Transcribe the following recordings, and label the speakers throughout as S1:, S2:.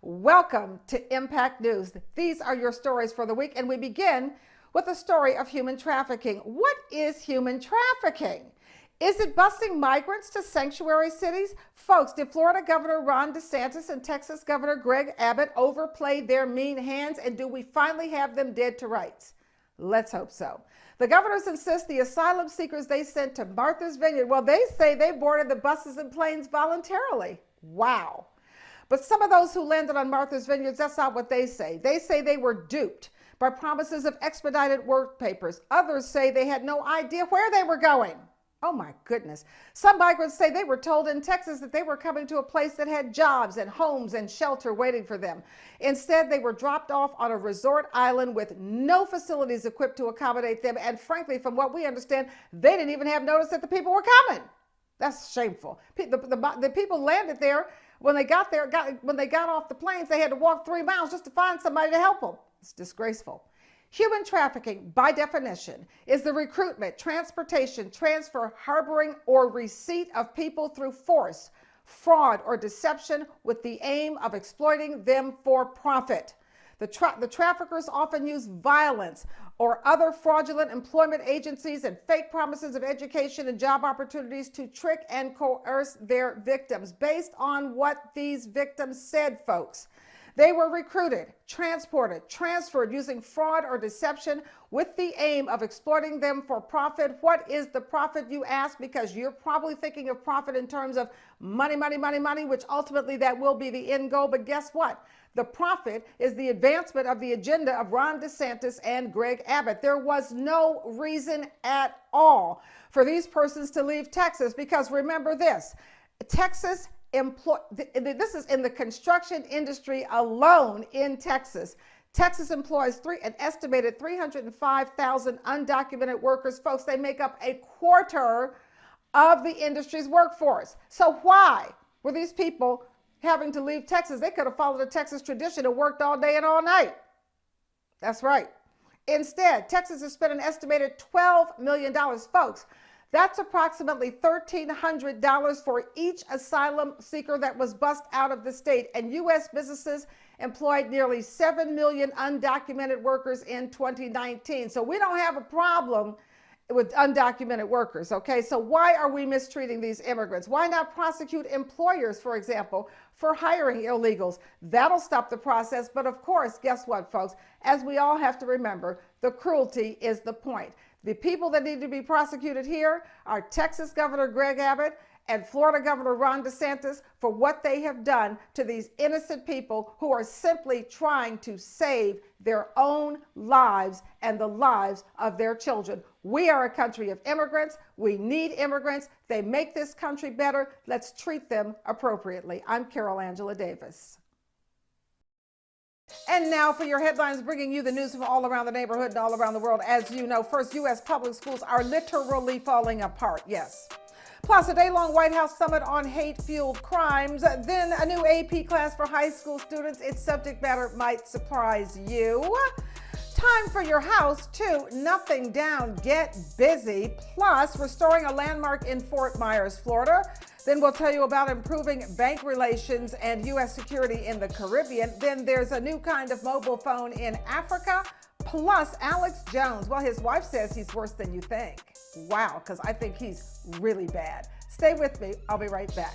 S1: Welcome to Impact News. These are your stories for the week, and we begin with a story of human trafficking. What is human trafficking? Is it busing migrants to sanctuary cities? Folks, did Florida Governor Ron DeSantis and Texas Governor Greg Abbott overplay their mean hands, and do we finally have them dead to rights? Let's hope so. The governors insist the asylum seekers they sent to Martha's Vineyard, well, they say they boarded the buses and planes voluntarily. Wow. But some of those who landed on Martha's Vineyard, that's not what they say. They say they were duped by promises of expedited work papers. Others say they had no idea where they were going. Oh my goodness. Some migrants say they were told in Texas that they were coming to a place that had jobs and homes and shelter waiting for them. Instead, they were dropped off on a resort island with no facilities equipped to accommodate them. And frankly, from what we understand, they didn't even have notice that the people were coming. That's shameful. The people landed there. When they got off the planes, they had to walk 3 miles just to find somebody to help them. It's disgraceful. Human trafficking, by definition, is the recruitment, transportation, transfer, harboring, or receipt of people through force, fraud, or deception with the aim of exploiting them for profit. The traffickers often use violence or other fraudulent employment agencies and fake promises of education and job opportunities to trick and coerce their victims. Based on what these victims said, folks, they were recruited, transported, transferred using fraud or deception with the aim of exploiting them for profit. What is the profit, you ask? Because you're probably thinking of profit in terms of money, money, money, money, which ultimately that will be the end goal. But guess what? The profit is the advancement of the agenda of Ron DeSantis and Greg Abbott. There was no reason at all for these persons to leave Texas, because remember this, this is in the construction industry alone in Texas. Texas employs an estimated 305,000 undocumented workers. Folks, they make up a quarter of the industry's workforce. So why were these people having to leave Texas? They could have followed the Texas tradition and worked all day and all night. That's right. Instead, Texas has spent an estimated $12 million. Folks, that's approximately $1,300 for each asylum seeker that was bussed out of the state. And U.S. businesses employed nearly 7 million undocumented workers in 2019. So we don't have a problem with undocumented workers, okay? So why are we mistreating these immigrants? Why not prosecute employers, for example, for hiring illegals? That'll stop the process. But of course, guess what, folks? As we all have to remember, the cruelty is the point. The people that need to be prosecuted here are Texas Governor Greg Abbott and Florida Governor Ron DeSantis for what they have done to these innocent people who are simply trying to save their own lives and the lives of their children. We are a country of immigrants. We need immigrants. They make this country better. Let's treat them appropriately. I'm Carol Angela Davis. And now for your headlines, bringing you the news from all around the neighborhood and all around the world. As you know, first, U.S. public schools are literally falling apart. Yes. Plus, a day-long White House summit on hate-fueled crimes. Then a new AP class for high school students. Its subject matter might surprise you. Time for your house, too. Nothing down. Get busy. Plus, restoring a landmark in Fort Myers, Florida. Then we'll tell you about improving bank relations and U.S. security in the Caribbean. Then there's a new kind of mobile phone in Africa. Plus, Alex Jones. Well, his wife says he's worse than you think. Wow, because I think he's really bad. Stay with me. I'll be right back.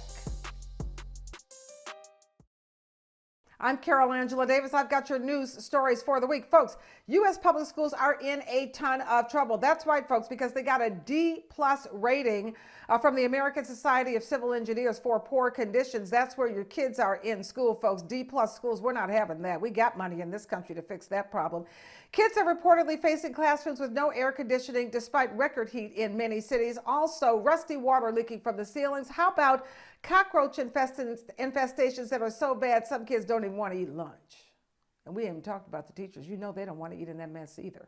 S1: I'm Carol Angela Davis. I've got your news stories for the week. Folks, U.S. public schools are in a ton of trouble. That's right, folks, because they got a D+ rating from the American Society of Civil Engineers for poor conditions. That's where your kids are in school, folks. D+ schools, we're not having that. We got money in this country to fix that problem. Kids are reportedly facing classrooms with no air conditioning despite record heat in many cities. Also, rusty water leaking from the ceilings. How about cockroach infestations that are so bad some kids don't even want to eat lunch? And we haven't talked about the teachers. You know they don't want to eat in that mess either.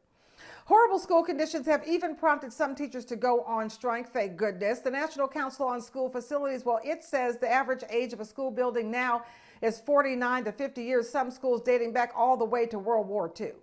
S1: Horrible school conditions have even prompted some teachers to go on strike, thank goodness. The National Council on School Facilities, well, it says the average age of a school building now is 49 to 50 years, some schools dating back all the way to World War II.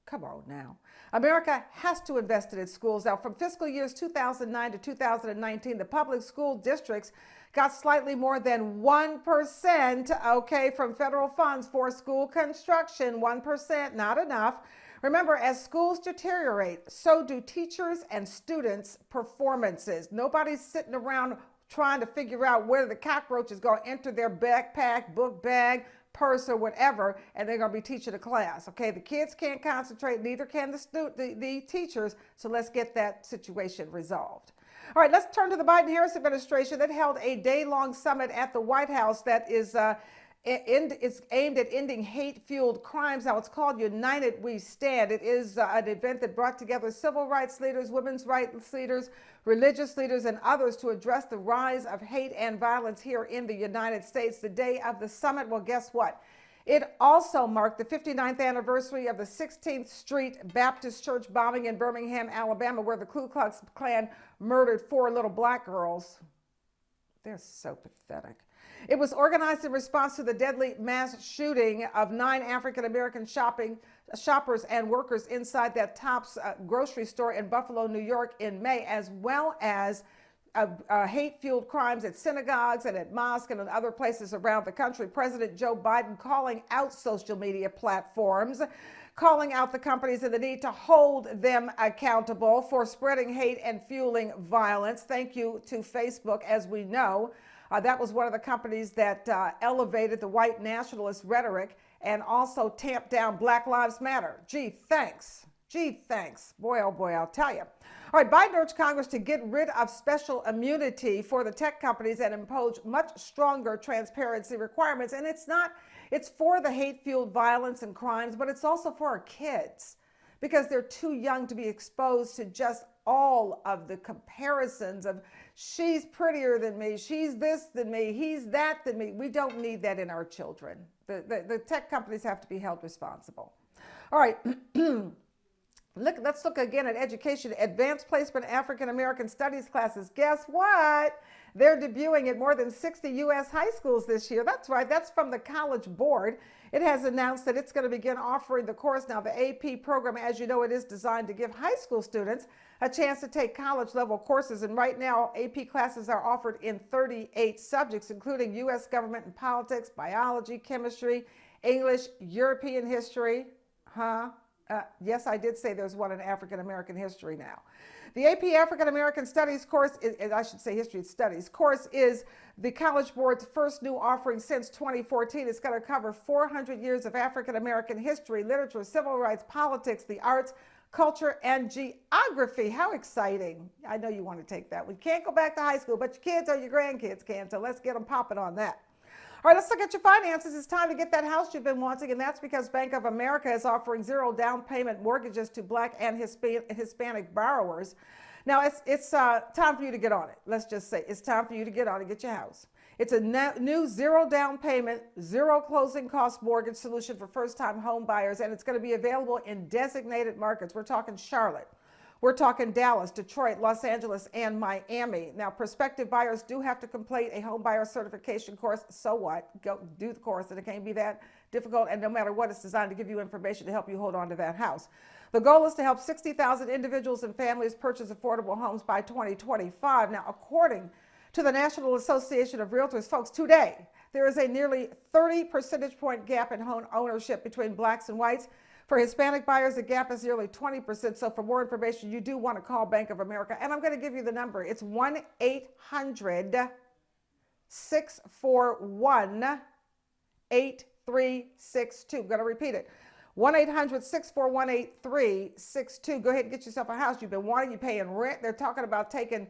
S1: Come on now. America has to invest in its schools. Now, from fiscal years 2009 to 2019, the public school districts got slightly more than 1%, okay, from federal funds for school construction. 1%, not enough. Remember, as schools deteriorate, so do teachers and students' performances. Nobody's sitting around trying to figure out where the cockroach is going to enter their backpack, book bag, purse, or whatever, and they're going to be teaching a class. Okay, the kids can't concentrate, neither can the teachers, so let's get that situation resolved. All right, let's turn to the Biden-Harris administration that held a day-long summit at the White House that is aimed at ending hate-fueled crimes. Now, it's called United We Stand. It is an event that brought together civil rights leaders, women's rights leaders, religious leaders, and others to address the rise of hate and violence here in the United States. The day of the summit, well, guess what? It also marked the 59th anniversary of the 16th Street Baptist Church bombing in Birmingham, Alabama, where the Ku Klux Klan murdered 4 little black girls. They're so pathetic. It was organized in response to the deadly mass shooting of 9 African-American shoppers and workers inside that Tops grocery store in Buffalo, New York in May, as well as hate-fueled crimes at synagogues and at mosques and in other places around the country. President Joe Biden calling out social media platforms, calling out the companies and the need to hold them accountable for spreading hate and fueling violence. Thank you to Facebook. As we know, that was one of the companies that elevated the white nationalist rhetoric and also tamped down Black Lives Matter. Gee, thanks. Gee, thanks. Boy, oh boy, I'll tell you. All right, Biden urged Congress to get rid of special immunity for the tech companies and impose much stronger transparency requirements. And it's for the hate-fueled violence and crimes, but it's also for our kids because they're too young to be exposed to just all of the comparisons of she's prettier than me, she's this than me, he's that than me. We don't need that in our children. The tech companies have to be held responsible. All right. Let's look again at education. Advanced placement African American studies classes. Guess what? They're debuting at more than 60 U.S. high schools this year. That's right. That's from the College Board. It has announced that it's going to begin offering the course. Now, the AP program, as you know, it is designed to give high school students a chance to take college-level courses. And right now, AP classes are offered in 38 subjects, including U.S. government and politics, biology, chemistry, English, European history. Yes, I did say there's one in African American history now. The AP African American Studies course, I should say History Studies course, is the College Board's first new offering since 2014. It's going to cover 400 years of African American history, literature, civil rights, politics, the arts, culture, and geography. How exciting. I know you want to take that. We can't go back to high school, but your kids or your grandkids can, so let's get them popping on that. All right, let's look at your finances. It's time to get that house you've been wanting, and that's because Bank of America is offering 0 down payment mortgages to Black and Hispanic borrowers. Now, it's time for you to get on it. Let's just say it's time for you to get on and get your house. It's a new 0 down payment, 0 closing cost mortgage solution for first-time home buyers, and it's going to be available in designated markets. We're talking Charlotte. We're talking Dallas, Detroit, Los Angeles, and Miami. Now, prospective buyers do have to complete a home buyer certification course. So what? Go do the course, and it can't be that difficult. And no matter what, it's designed to give you information to help you hold on to that house. The goal is to help 60,000 individuals and families purchase affordable homes by 2025. Now, according to the National Association of Realtors, folks, today, there is a nearly 30 percentage point gap in home ownership between blacks and whites. For Hispanic buyers, the gap is nearly 20%. So for more information, you do want to call Bank of America. And I'm going to give you the number. It's 1-800-641-8362. I'm going to repeat it. 1-800-641-8362. Go ahead and get yourself a house you've been wanting. You're paying rent. They're talking about taking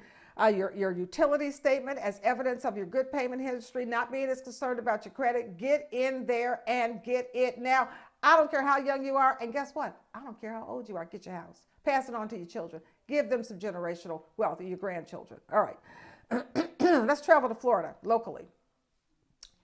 S1: your utility statement as evidence of your good payment history, not being as concerned about your credit. Get in there and get it now. I don't care how young you are, and guess what? I don't care how old you are. Get your house. Pass it on to your children. Give them some generational wealth, or your grandchildren. All right. Let's travel to Florida locally.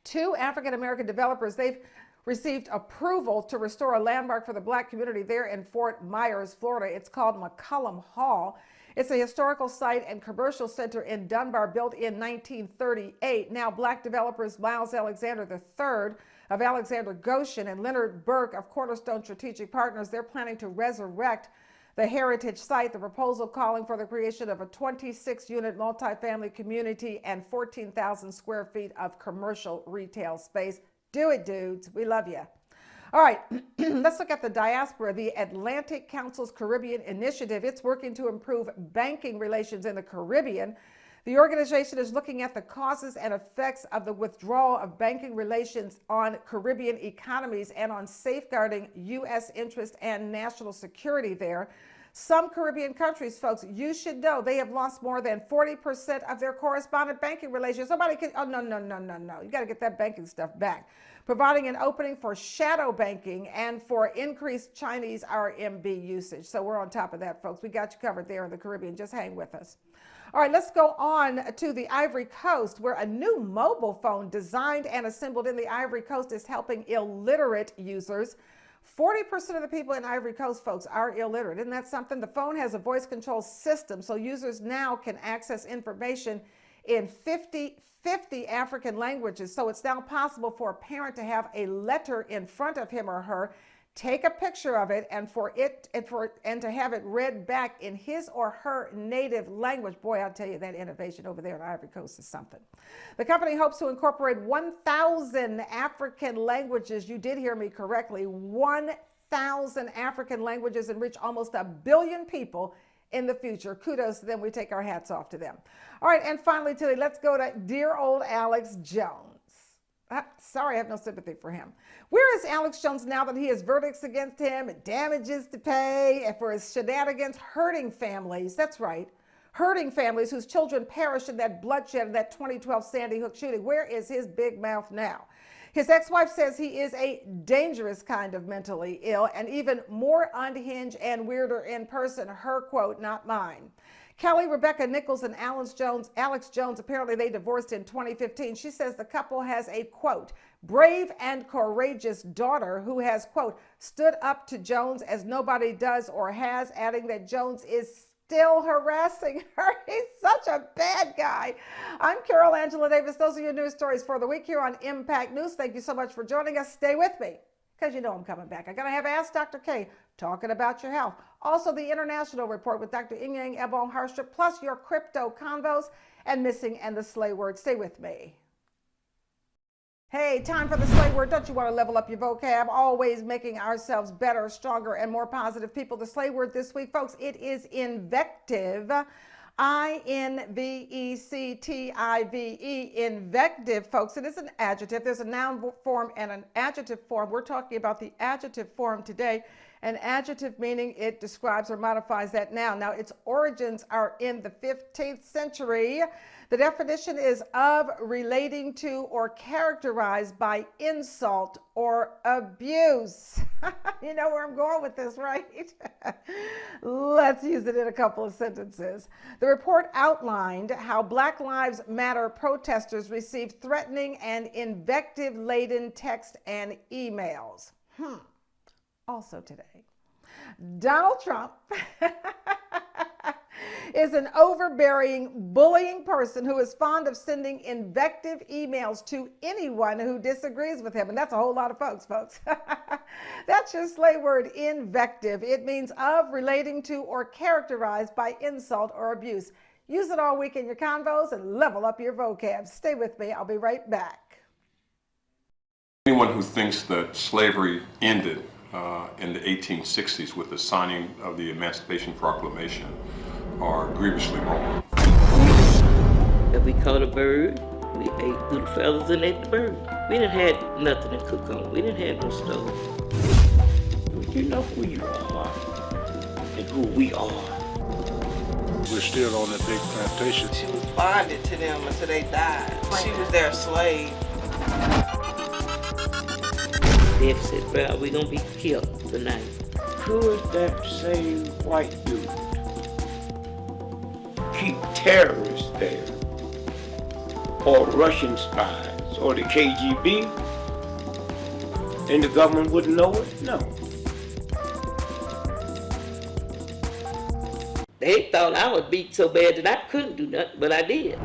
S1: 2 African-American developers, they've received approval to restore a landmark for the Black community there in Fort Myers, Florida. It's called McCollum Hall. It's a historical site and commercial center in Dunbar, built in 1938. Now, Black developers Miles Alexander III of Alexander Goshen and Leonard Burke of Cornerstone Strategic Partners, they're planning to resurrect the heritage site. The proposal calling for the creation of a 26-unit multifamily community and 14,000 square feet of commercial retail space. Do it, dudes. We love you. All right, let's look at the diaspora. The Atlantic Council's Caribbean Initiative. It's working to improve banking relations in the Caribbean. The organization is looking at the causes and effects of the withdrawal of banking relations on Caribbean economies and on safeguarding U.S. interest and national security there. Some Caribbean countries, folks, you should know they have lost more than 40% of their correspondent banking relations. Somebody can, oh, no. You got to get that banking stuff back. Providing an opening for shadow banking and for increased Chinese RMB usage. So we're on top of that, folks. We got you covered there in the Caribbean. Just hang with us. All right, let's go on to the Ivory Coast, where a new mobile phone designed and assembled in the Ivory Coast is helping illiterate users. 40% of the people in Ivory Coast, folks, are illiterate. Isn't that something? The phone has a voice control system, so users now can access information in 50 African languages. So it's now possible for a parent to have a letter in front of him or her, take a picture of it, and to have it read back in his or her native language. Boy, I'll tell you, that innovation over there in Ivory Coast is something. The company hopes to incorporate 1,000 African languages. You did hear me correctly, 1,000 African languages, and reach almost 1 billion people in the future. Kudos to them. We take our hats off to them. All right, and finally today, let's go to dear old Alex Jones. Sorry, I have no sympathy for him. Where is Alex Jones now that he has verdicts against him and damages to pay for his shenanigans, hurting families? That's right, hurting families whose children perished in that bloodshed in that 2012 Sandy Hook shooting. Where is his big mouth now? His ex-wife says he is a dangerous kind of mentally ill and even more unhinged and weirder in person. Her quote, not mine. Kelly, Rebecca Nichols, and Alex Jones, apparently they divorced in 2015. She says the couple has a, quote, brave and courageous daughter who has, quote, stood up to Jones as nobody does or has, adding that Jones is still harassing her. He's such a bad guy. I'm Carol Angela Davis. Those are your news stories for the week here on Impact News. Thank you so much for joining us. Stay with me, because you know I'm coming back. I'm going to have Ask Dr. K talking about your health. Also, the International Report with Dr. Inyang Ebon Harstrup, plus your crypto convos and missing and the slay word. Stay with me. Hey, time for the slay word. Don't you want to level up your vocab? Always making ourselves better, stronger, and more positive people. The slay word this week, folks, it is invective. I-N-V-E-C-T-I-V-E, invective, folks. It is an adjective. There's a noun form and an adjective form. We're talking about the adjective form today. An adjective meaning it describes or modifies that noun. Now, its origins are in the 15th century. The definition is of, relating to, or characterized by insult or abuse. You know where I'm going with this, right? Let's use it in a couple of sentences. The report outlined how Black Lives Matter protesters received threatening and invective-laden text and emails. Also today, Donald Trump is an overbearing, bullying person who is fond of sending invective emails to anyone who disagrees with him. And that's a whole lot of folks. That's your slay word, invective. It means of, relating to, or characterized by insult or abuse. Use it all week in your convos and level up your vocab. Stay with me. I'll be right back.
S2: Anyone who thinks that slavery ended in the 1860s with the signing of the Emancipation Proclamation are grievously wrong.
S3: If we caught a bird, we ate through the feathers and ate the bird. We didn't have nothing to cook on. We didn't have no stove.
S4: You know who you are and who we are. We're still on that big plantation.
S5: She was bonded to them until they died. She was their slave.
S3: They said, bro, we're going to be killed tonight.
S4: Could that same white dude keep terrorists there? Or Russian spies? Or the KGB? And the government wouldn't know it? No.
S3: They thought I was beat so bad that I couldn't do nothing, but I did.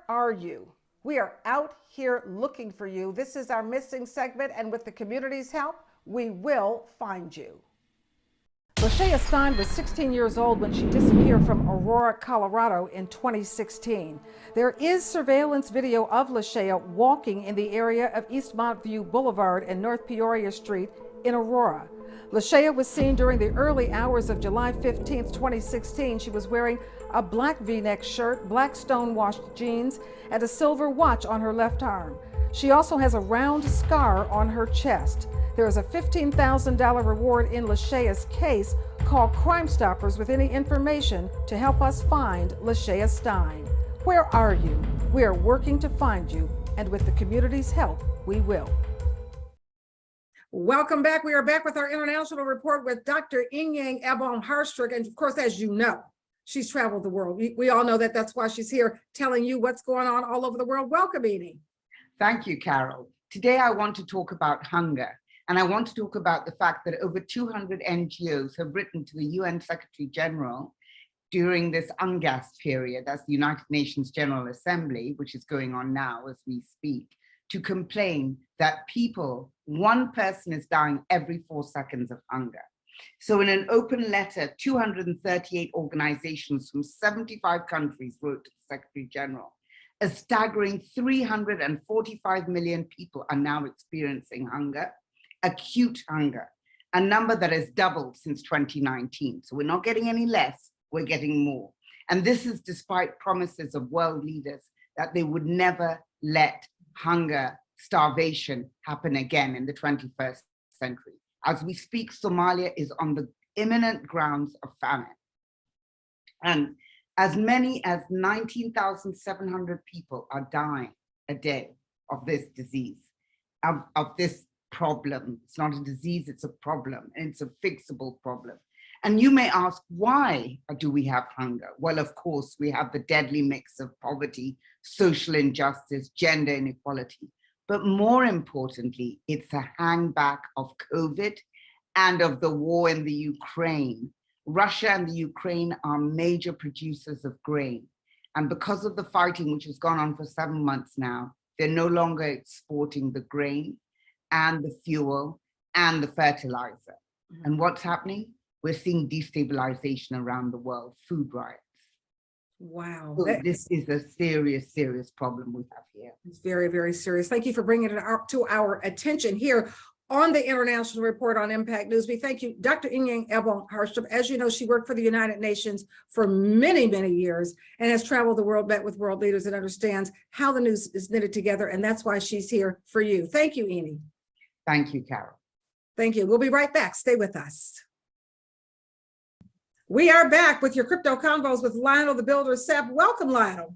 S1: are you? We are out here looking for you. This is our missing segment, and with the community's help, we will find you. Lashaya Stein was 16 years old when she disappeared from Aurora, Colorado in 2016. There is surveillance video of Lashaya walking in the area of East Montview Boulevard and North Peoria Street in Aurora. Lashaya was seen during the early hours of July 15, 2016. She was wearing a black V-neck shirt, black stonewashed jeans, and a silver watch on her left arm. She also has a round scar on her chest. There is a $15,000 reward in Lashaya's case. Call Crime Stoppers with any information to help us find Lashaya Stein. Where are you? We are working to find you, and with the community's help, we will. Welcome back. We are back with our international report with Dr. Inyang Ebong-Harstrik. And of course, as you know, she's traveled the world. We all know that. That's why she's here telling you what's going on all over the world. Welcome, Edie.
S6: Thank you, Carol. Today, I want to talk about hunger. And I want to talk about the fact that over 200 NGOs have written to the UN Secretary General during this UNGAS period, that's the United Nations General Assembly, which is going on now as we speak, to complain that one person is dying every 4 seconds of hunger. So in an open letter, 238 organizations from 75 countries wrote to the Secretary General. A staggering 345 million people are now experiencing hunger. Acute hunger, a number that has doubled since 2019. So we're not getting any less, we're getting more. And this is despite promises of world leaders that they would never let hunger, starvation happen again in the 21st century. As we speak, Somalia is on the imminent grounds of famine. And as many as 19,700 people are dying a day of this disease, of this problem. It's not a disease, it's a problem, and it's a fixable problem. And you may ask, why do we have hunger? Well, of course, we have the deadly mix of poverty, social injustice, gender inequality. But more importantly, it's a hangback of COVID and of the war in the Ukraine. Russia and the Ukraine are major producers of grain. And because of the fighting, which has gone on for 7 months now, they're no longer exporting the grain and the fuel and the fertilizer. Mm-hmm. And what's happening? We're seeing destabilization around the world, food riots.
S1: Wow.
S6: So this is a serious, serious problem we have here.
S1: It's very, very serious. Thank you for bringing it to our attention here on the International Report on Impact News. We thank you, Dr. Inyang Ebong-Harstrik. As you know, she worked for the United Nations for many, many years and has traveled the world, met with world leaders, and understands how the news is knitted together. And that's why she's here for you. Thank you, Eni.
S6: Thank you, Carol.
S1: Thank you. We'll be right back. Stay with us. We are back with your Crypto Convos with Lionel the Builder Sepp. Welcome, Lionel.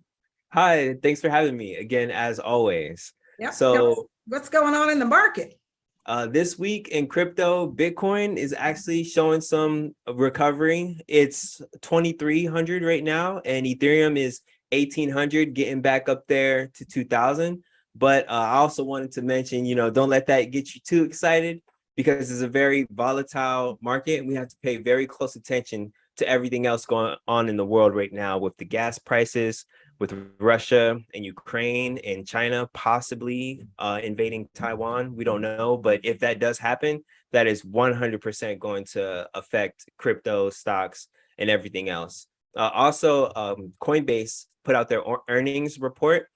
S7: Hi, thanks for having me again, as always.
S1: Yep.
S7: So
S1: what's going on in the market?
S7: This week in crypto, Bitcoin is actually showing some recovery. It's 2,300 right now, and Ethereum is 1,800, getting back up there to 2,000. But I also wanted to mention, don't let that get you too excited, because it's a very volatile market, and we have to pay very close attention to everything else going on in the world right now with the gas prices, with Russia and Ukraine and China possibly invading Taiwan. We don't know, but if that does happen, that is 100% going to affect crypto stocks and everything else. Also, Coinbase put out their earnings report,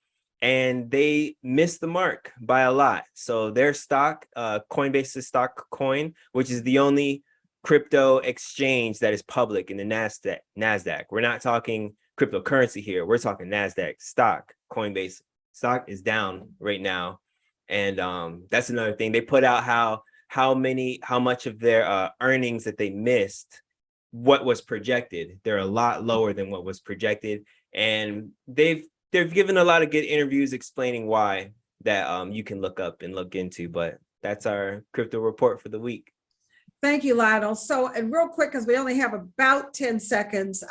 S7: and they missed the mark by a lot. So their stock, Coinbase's stock coin, which is the only crypto exchange that is public in the NASDAQ. We're not talking cryptocurrency here. We're talking NASDAQ stock. Coinbase stock is down right now. And that's another thing. They put out how much of their earnings that they missed, what was projected. They're a lot lower than what was projected. And they've given a lot of good interviews explaining why that you can look up and look into. But that's our crypto report for the week.
S1: Thank you, Lionel. So, and real quick, because we only have about 10 seconds,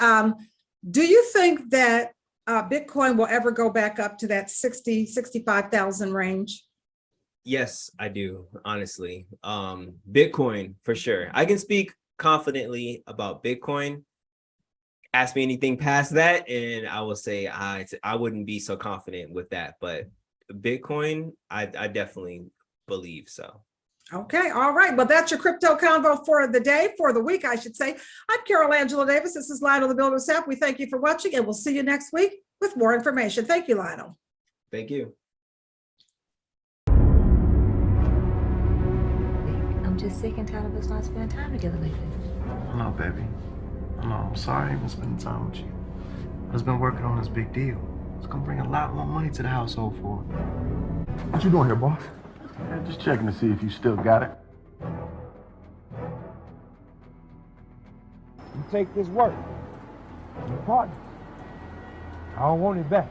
S1: do you think that Bitcoin will ever go back up to that 65,000 range?
S7: Yes, I do, honestly. Bitcoin, for sure. I can speak confidently about Bitcoin. ask me anything past that, and I will say I wouldn't be so confident with that. But Bitcoin, I definitely believe so.
S1: Okay, all right. Well, that's your crypto convo for the day, for the week, I should say. I'm Carol Angela Davis. This is Lionel the Builder's app. We thank you for watching, and we'll see you next week with more information. Thank you, Lionel.
S7: Thank you.
S8: I'm just sick and tired of us not spending time together lately.
S9: I know, baby. I know. I'm sorry I ain't been spending time with you. I just been working on this big deal. It's gonna bring a lot more money to the household for it.
S10: What you doing here, boss?
S9: Yeah, just checking to see if you still got it.
S10: You take this work. Your partner. I don't want it back.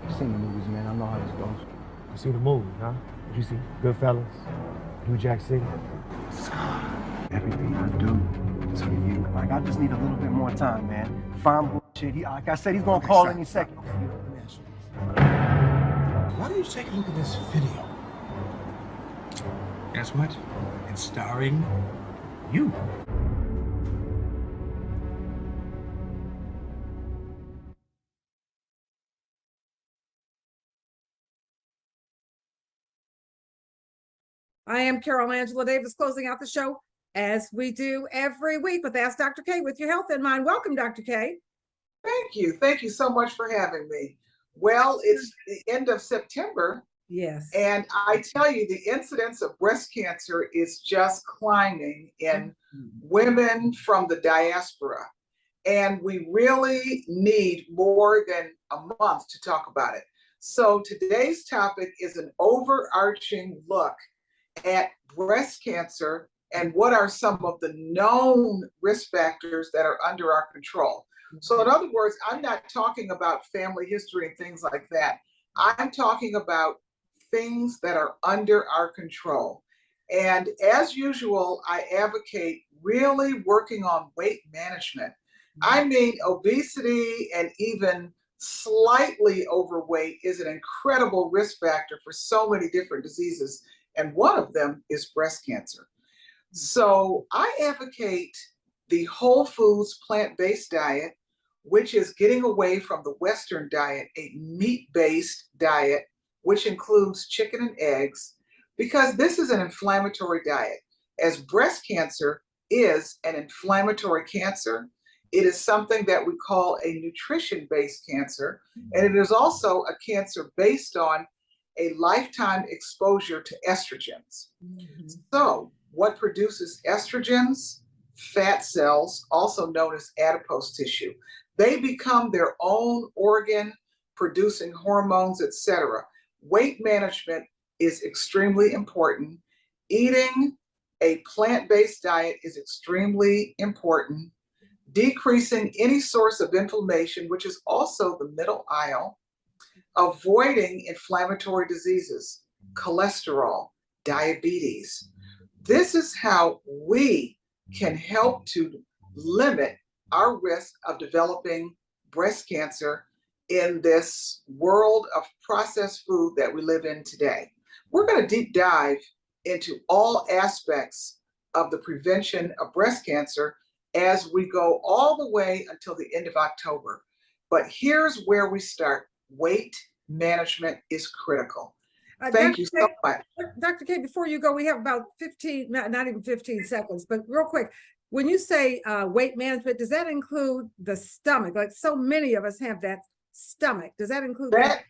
S9: I've seen the movies, man. I know how this goes.
S10: You see the movie, huh? What you see? Goodfellas, New Jack City.
S9: Everything I do is for you. Like, I just need a little bit more time, man. Fine bullshit. Like I said, he's gonna call any second.
S10: Why don't you take a look at this video? Guess what? It's starring you.
S1: I am Carol Angela Davis, closing out the show as we do every week with Ask Dr. K with your health in mind. Welcome, Dr. K.
S5: Thank you. Thank you so much for having me. Well, it's the end of September.
S1: Yes.
S5: And I tell you, the incidence of breast cancer is just climbing in women from the diaspora. And we really need more than a month to talk about it. So today's topic is an overarching look at breast cancer and what are some of the known risk factors that are under our control. So in other words, I'm not talking about family history and things like that. I'm talking about things that are under our control. And as usual, I advocate really working on weight management. I mean, obesity and even slightly overweight is an incredible risk factor for so many different diseases. And one of them is breast cancer. So I advocate the whole foods plant-based diet, which is getting away from the Western diet, a meat-based diet, which includes chicken and eggs, because this is an inflammatory diet. As breast cancer is an inflammatory cancer, it is something that we call a nutrition-based cancer, and it is also a cancer based on a lifetime exposure to estrogens. So what produces estrogens? Fat cells, also known as adipose tissue. They become their own organ, producing hormones, etc. Weight management is extremely important. Eating a plant-based diet is extremely important. Decreasing any source of inflammation, which is also the middle aisle. Avoiding inflammatory diseases, cholesterol, diabetes. This is how we can help to limit our risk of developing breast cancer in this world of processed food that we live in today. We're going to deep dive into all aspects of the prevention of breast cancer as we go all the way until the end of October. But here's where we start. Weight management is critical. Thank you so much.
S1: Dr. K, before you go, we have about 15, not even 15 seconds, but real quick. When you say weight management, does that include the stomach? Like so many of us have that stomach. Does that include that?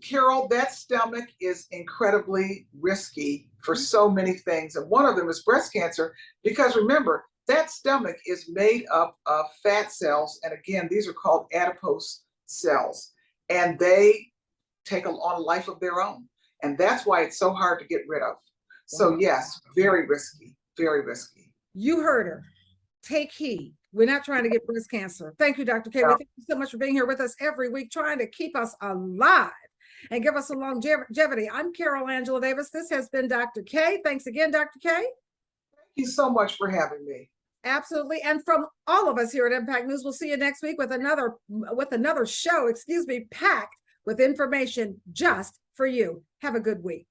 S5: Carol, that stomach is incredibly risky for so many things. And one of them is breast cancer, because remember, that stomach is made up of fat cells. And again, these are called adipose cells. And they take on a life of their own. And that's why it's so hard to get rid of. So yes, very risky, very risky.
S1: You heard her. Take heed. We're not trying to get breast cancer. Thank you, Dr. K.
S5: No.
S1: Thank you so much for being here with us every week, trying to keep us alive and give us some longevity. I'm Carol Angela Davis. This has been Dr. K. Thanks again, Dr. K.
S5: Thank you so much for having me.
S1: Absolutely. And from all of us here at Impact News, we'll see you next week with another show, packed with information just for you. Have a good week.